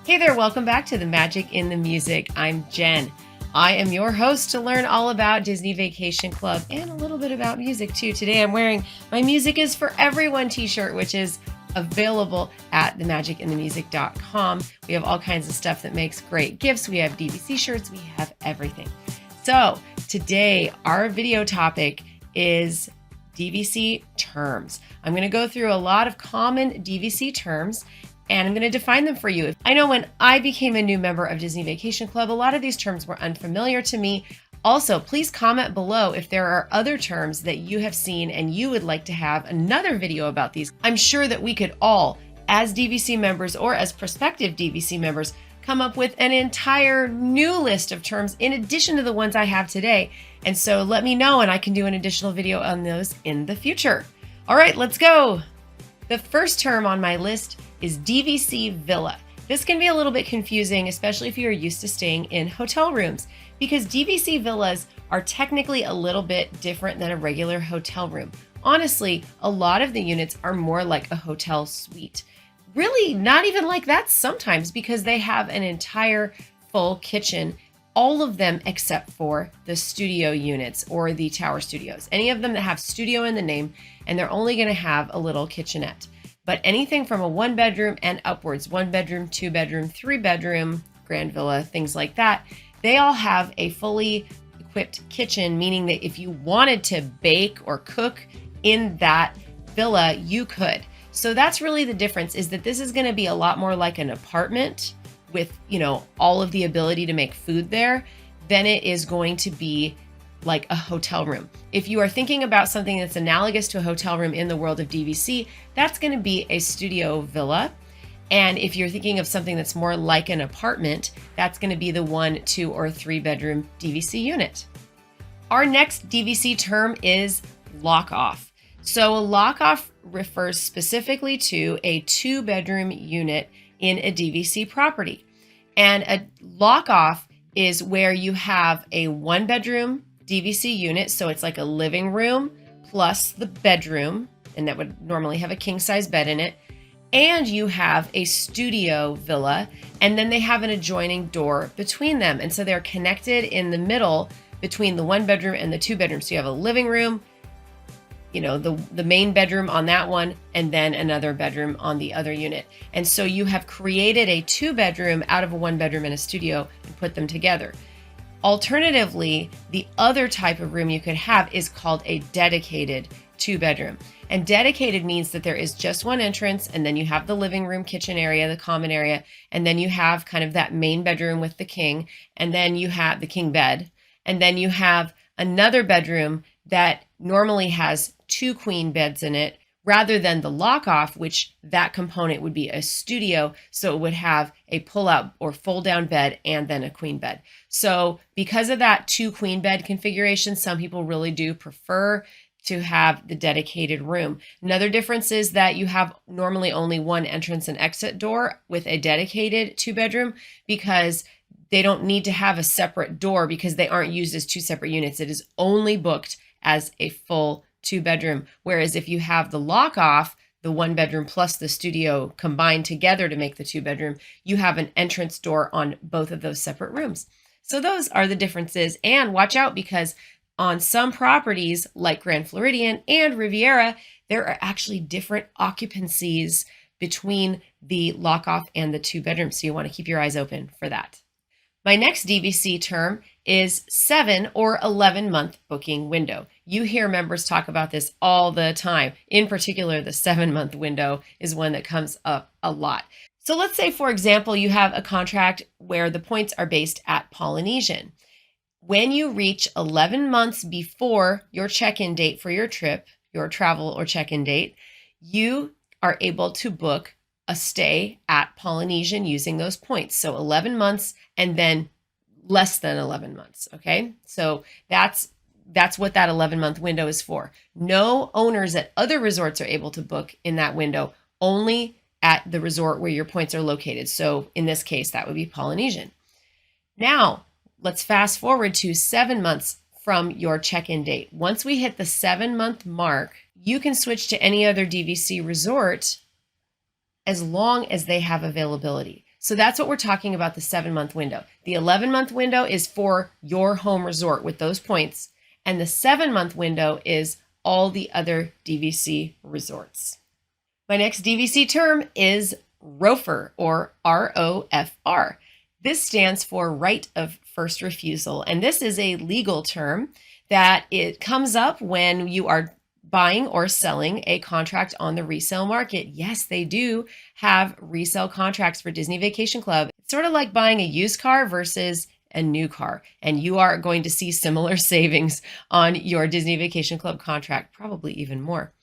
Hey there, welcome back to The Magic in the Music. I'm Jen. I am your host to learn all about Disney Vacation Club and a little bit about music too. Today I'm wearing my Music is for Everyone t-shirt, which is available at themagicinthemusic.com. We have all kinds of stuff that makes great gifts. We have DVC shirts, we have everything. So today our video topic is DVC terms. I'm going to go through a lot of common DVC terms and I'm going to define them for you. I know when I became a new member of Disney Vacation Club, a lot of these terms were unfamiliar to me. Also, please comment below if there are other terms that you have seen and you would like to have another video about these. I'm sure that we could all, as DVC members or as prospective DVC members, come up with an entire new list of terms in addition to the ones I have today. And so let me know and I can do an additional video on those in the future. All right, let's go. The first term on my list is DVC Villa. This can be a little bit confusing, especially if you're used to staying in hotel rooms, because DVC villas are technically a little bit different than a regular hotel room. Honestly, a lot of the units are more like a hotel suite. Really not even like that sometimes, because they have an entire full kitchen, all of them except for the studio units or the tower studios. Any of them that have studio in the name, and they're only going to have a little kitchenette. But anything from a 1-bedroom and upwards, 1-bedroom, 2-bedroom, 3-bedroom, grand villa, things like that, they all have a fully equipped kitchen, meaning that if you wanted to bake or cook in that villa, you could. So that's really the difference, is that this is going to be a lot more like an apartment with, all of the ability to make food there than it is going to be like a hotel room. If you are thinking about something that's analogous to a hotel room in the world of DVC, that's going to be a studio villa. And if you're thinking of something that's more like an apartment, that's going to be the 1, 2, or 3-bedroom DVC unit. Our next DVC term is lock-off. So a lock-off refers specifically to a 2-bedroom unit in a DVC property. And a lock-off is where you have a 1-bedroom DVC unit, so it's like a living room plus the bedroom, and that would normally have a king-size bed in it, and you have a studio villa, and then they have an adjoining door between them, and so they're connected in the middle between the 1-bedroom and the 2-bedroom. So you have a living room, the main bedroom on that one, and then another bedroom on the other unit. And so you have created a 2-bedroom out of a 1-bedroom and a studio and put them together. Alternatively, the other type of room you could have is called a dedicated 2-bedroom. And dedicated means that there is just one entrance, and then you have the living room, kitchen area, the common area, and then you have kind of that main bedroom with the king, and then you have the king bed, and then you have another bedroom that normally has 2 queen beds in it, rather than the lock-off, which that component would be a studio, so it would have a pull-out or fold-down bed and then a queen bed. So because of that 2 queen bed configuration, some people really do prefer to have the dedicated room. Another difference is that you have normally only one entrance and exit door with a dedicated 2-bedroom, because they don't need to have a separate door because they aren't used as 2 separate units. It is only booked as a full 2-bedroom. Whereas if you have the lock-off, the 1-bedroom plus the studio combined together to make the 2-bedroom, you have an entrance door on both of those separate rooms. So those are the differences. And watch out, because on some properties like Grand Floridian and Riviera, there are actually different occupancies between the lock-off and the 2-bedroom. So you want to keep your eyes open for that. My next DVC term is 7 or 11-month booking window. You hear members talk about this all the time. In particular, the 7-month window is one that comes up a lot. So let's say, for example, you have a contract where the points are based at Polynesian. When you reach 11 months before your check-in date for your trip, your travel or check-in date, you are able to book a stay at Polynesian using those points. So 11 months and then less than 11 months. Okay. So that's what that 11-month window is for. No owners at other resorts are able to book in that window, only at the resort where your points are located. So in this case, that would be Polynesian. Now let's fast forward to 7 months from your check-in date. Once we hit the 7-month mark, you can switch to any other DVC resort as long as they have availability. So that's what we're talking about, the 7-month window. The 11-month window is for your home resort with those points. And the 7-month window is all the other DVC resorts. My next DVC term is ROFR, or ROFR. This stands for right of first refusal. And this is a legal term that it comes up when you are buying or selling a contract on the resale market. Yes, they do have resale contracts for Disney Vacation Club. It's sort of like buying a used car versus a new car. And you are going to see similar savings on your Disney Vacation Club contract, probably even more.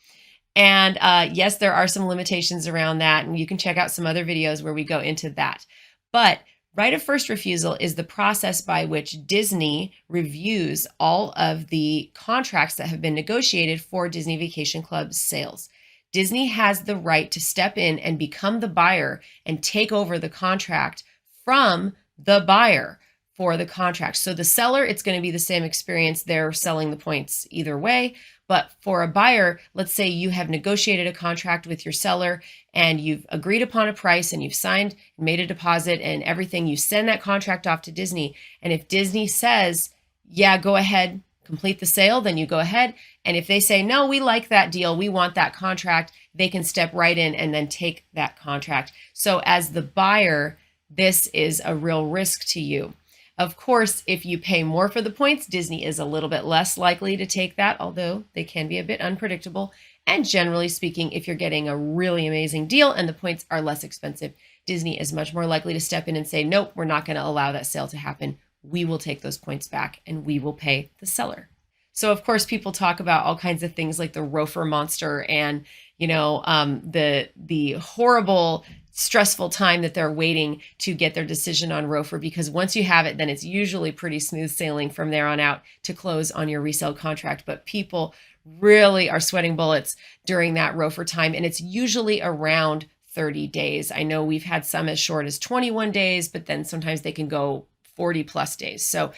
And yes, there are some limitations around that, and you can check out some other videos where we go into that. But right of first refusal is the process by which Disney reviews all of the contracts that have been negotiated for Disney Vacation Club sales. Disney has the right to step in and become the buyer and take over the contract from the buyer for the contract. So the seller, it's going to be the same experience. They're selling the points either way. But for a buyer, let's say you have negotiated a contract with your seller and you've agreed upon a price and you've signed, made a deposit and everything. You send that contract off to Disney. And if Disney says, yeah, go ahead, complete the sale, then you go ahead. And if they say, no, we like that deal, we want that contract, they can step right in and then take that contract. So as the buyer, this is a real risk to you. Of course, if you pay more for the points, Disney is a little bit less likely to take that, although they can be a bit unpredictable. And generally speaking, if you're getting a really amazing deal and the points are less expensive, Disney is much more likely to step in and say, nope, we're not going to allow that sale to happen. We will take those points back and we will pay the seller. So of course, people talk about all kinds of things like the ROFR monster and, the horrible stressful time that they're waiting to get their decision on ROFR, because once you have it, then it's usually pretty smooth sailing from there on out to close on your resale contract. But people really are sweating bullets during that ROFR time, and it's usually around 30 days. I know we've had some as short as 21 days, but then sometimes they can go 40 plus days. So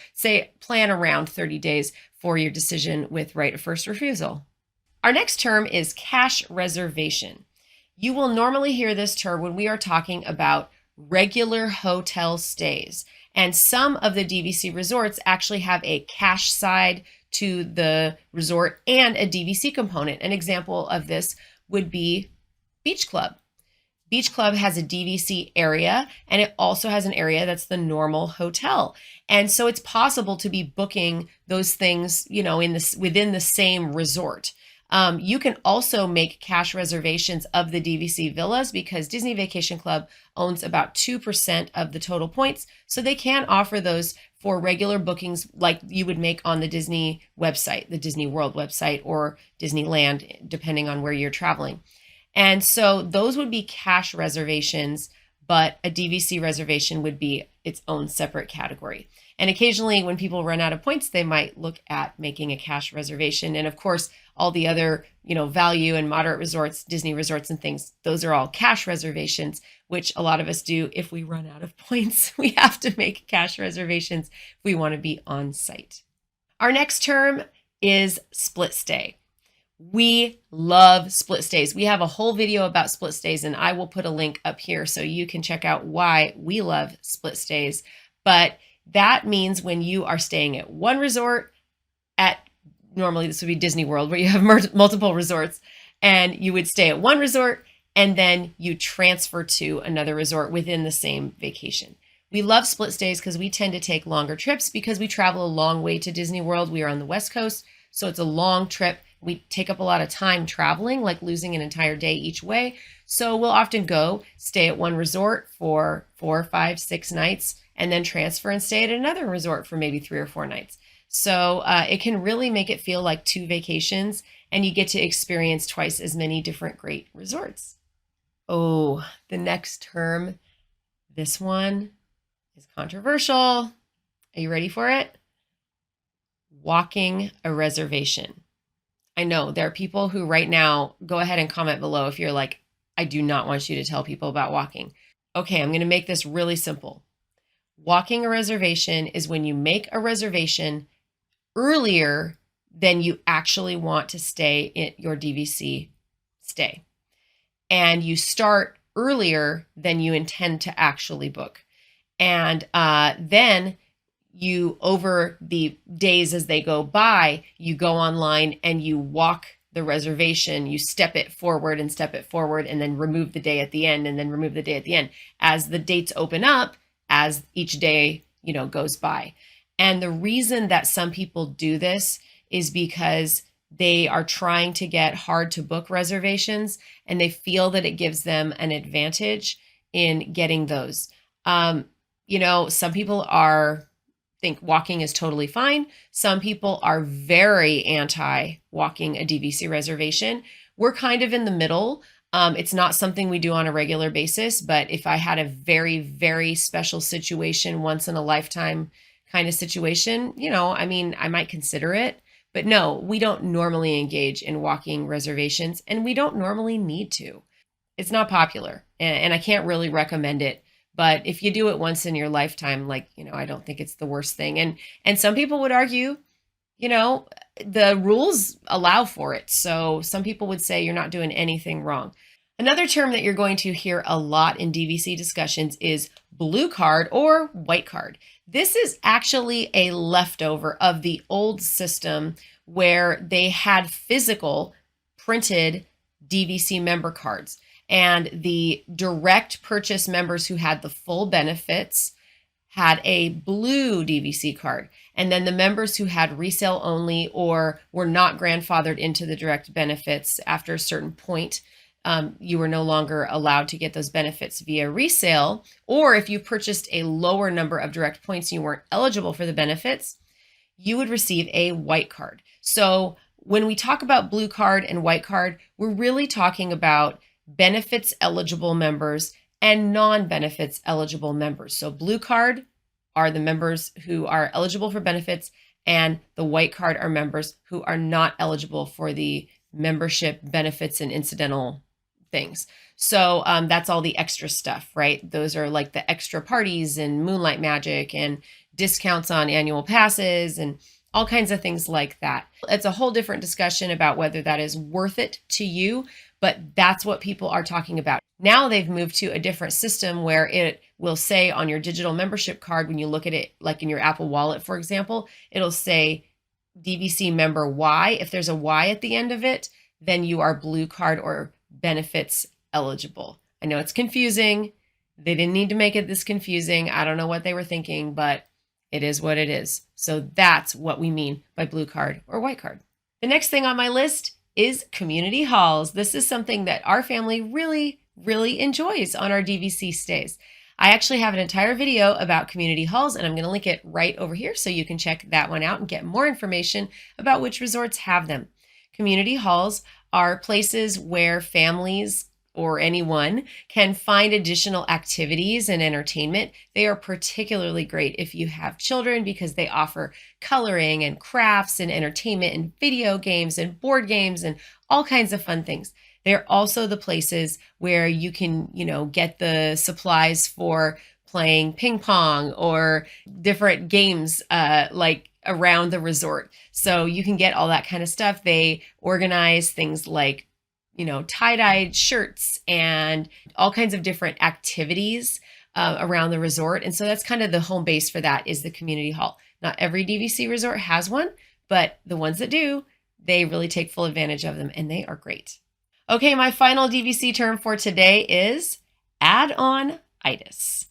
plan around 30 days for your decision with right of first refusal. Our next term is cash reservation. You will normally hear this term when we are talking about regular hotel stays. And some of the DVC resorts actually have a cash side to the resort and a DVC component. An example of this would be Beach Club. Beach Club has a DVC area, and it also has an area that's the normal hotel. And so it's possible to be booking those things, within the same resort. You can also make cash reservations of the DVC villas because Disney Vacation Club owns about 2% of the total points. So they can offer those for regular bookings like you would make on the Disney website, the Disney World website, or Disneyland, depending on where you're traveling. And so those would be cash reservations, but a DVC reservation would be its own separate category. And occasionally when people run out of points, they might look at making a cash reservation. And of course, all the other, value and moderate resorts, Disney resorts and things, those are all cash reservations, which a lot of us do. If we run out of points, we have to make cash reservations if we want to be on site. Our next term is split stay. We love split stays. We have a whole video about split stays, and I will put a link up here so you can check out why we love split stays. But that means when you are staying at one resort normally this would be Disney World, where you have multiple resorts, and you would stay at one resort and then you transfer to another resort within the same vacation. We love split stays because we tend to take longer trips because we travel a long way to Disney World. We are on the West Coast, so it's a long trip. We take up a lot of time traveling, like losing an entire day each way. So we'll often go stay at one resort for 4, 5, 6 nights and then transfer and stay at another resort for maybe 3 or 4 nights. So it can really make it feel like 2 vacations, and you get to experience twice as many different great resorts. Oh, the next term, this one is controversial. Are you ready for it? Walking a reservation. I know there are people who right now, go ahead and comment below if you're like, I do not want you to tell people about walking. Okay, I'm going to make this really simple. Walking a reservation is when you make a reservation earlier than you actually want to stay in your DVC stay. And you start earlier than you intend to actually book. And then you, over the days as they go by, you go online and you walk the reservation, you step it forward and step it forward, and then remove the day at the end, and then remove the day at the end as the dates open up, as each day, goes by. And the reason that some people do this is because they are trying to get hard to book reservations, and they feel that it gives them an advantage in getting those. Some people think walking is totally fine. Some people are very anti walking a DVC reservation. We're kind of in the middle. It's not something we do on a regular basis, but if I had a very, very special situation, once in a lifetime kind of situation, I might consider it. But no, we don't normally engage in walking reservations, and we don't normally need to. It's not popular, and I can't really recommend it. But if you do it once in your lifetime, I don't think it's the worst thing. And some people would argue, the rules allow for it. So some people would say you're not doing anything wrong. Another term that you're going to hear a lot in DVC discussions is blue card or white card. This is actually a leftover of the old system where they had physical printed DVC member cards. And the direct purchase members who had the full benefits had a blue DVC card. And then the members who had resale only or were not grandfathered into the direct benefits after a certain point, you were no longer allowed to get those benefits via resale. Or if you purchased a lower number of direct points and you weren't eligible for the benefits, you would receive a white card. So when we talk about blue card and white card, we're really talking about benefits eligible members and non-benefits eligible members. So blue card are the members who are eligible for benefits, and the white card are members who are not eligible for the membership benefits and incidental things. So that's all the extra stuff, right? Those are like the extra parties and moonlight magic and discounts on annual passes and all kinds of things like that. It's a whole different discussion about whether that is worth it to you, but that's what people are talking about. Now they've moved to a different system where it will say on your digital membership card, when you look at it, like in your Apple Wallet, for example, it'll say DVC member Y. If there's a Y at the end of it, then you are blue card or benefits eligible. I know it's confusing. They didn't need to make it this confusing. I don't know what they were thinking, but it is what it is. So that's what we mean by blue card or white card. The next thing on my list is community halls. This is something that our family really, really enjoys on our DVC stays. I actually have an entire video about community halls, and I'm going to link it right over here so you can check that one out and get more information about which resorts have them. Community halls are places where families or anyone can find additional activities and entertainment. They are particularly great if you have children because they offer coloring and crafts and entertainment and video games and board games and all kinds of fun things. They're also the places where you can, get the supplies for playing ping pong or different games like around the resort. So you can get all that kind of stuff. They organize things like tie-dyed shirts and all kinds of different activities around the resort. And so that's kind of the home base for that is the community hall. Not every DVC resort has one, but the ones that do, they really take full advantage of them, and they are great. Okay, my final DVC term for today is add-on-itis.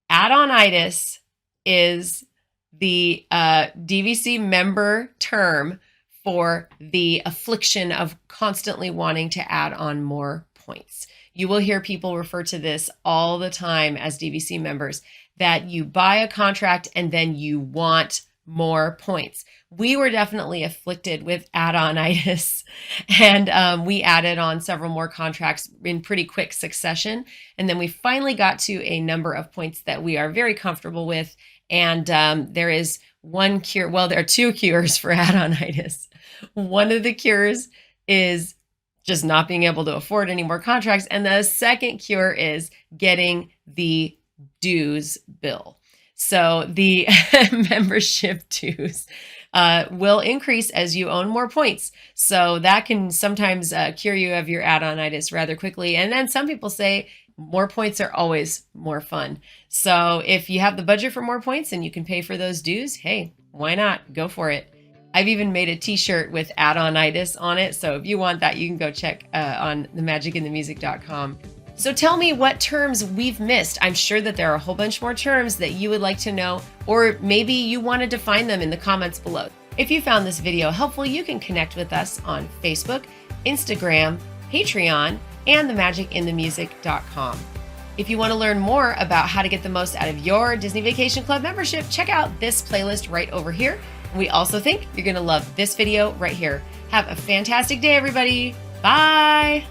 Add-on-itis is the DVC member term for the affliction of constantly wanting to add on more points. You will hear people refer to this all the time as DVC members, that you buy a contract and then you want more points. We were definitely afflicted with add-on-itis, and we added on several more contracts in pretty quick succession. And then we finally got to a number of points that we are very comfortable with. And there is one cure. Well, there are two cures for add-on-itis. One of the cures is just not being able to afford any more contracts. And the second cure is getting the dues bill. So the membership dues, will increase as you own more points. So that can sometimes cure you of your add-on-itis rather quickly. And then some people say more points are always more fun. So if you have the budget for more points and you can pay for those dues, hey, why not? Go for it. I've even made a t-shirt with add-on-itis on it. So if you want that, you can go check on themagicinthemusic.com. So tell me what terms we've missed. I'm sure that there are a whole bunch more terms that you would like to know, or maybe you want to define them in the comments below. If you found this video helpful, you can connect with us on Facebook, Instagram, Patreon, and themagicinthemusic.com. If you want to learn more about how to get the most out of your Disney Vacation Club membership, check out this playlist right over here. We also think you're going to love this video right here. Have a fantastic day, everybody. Bye.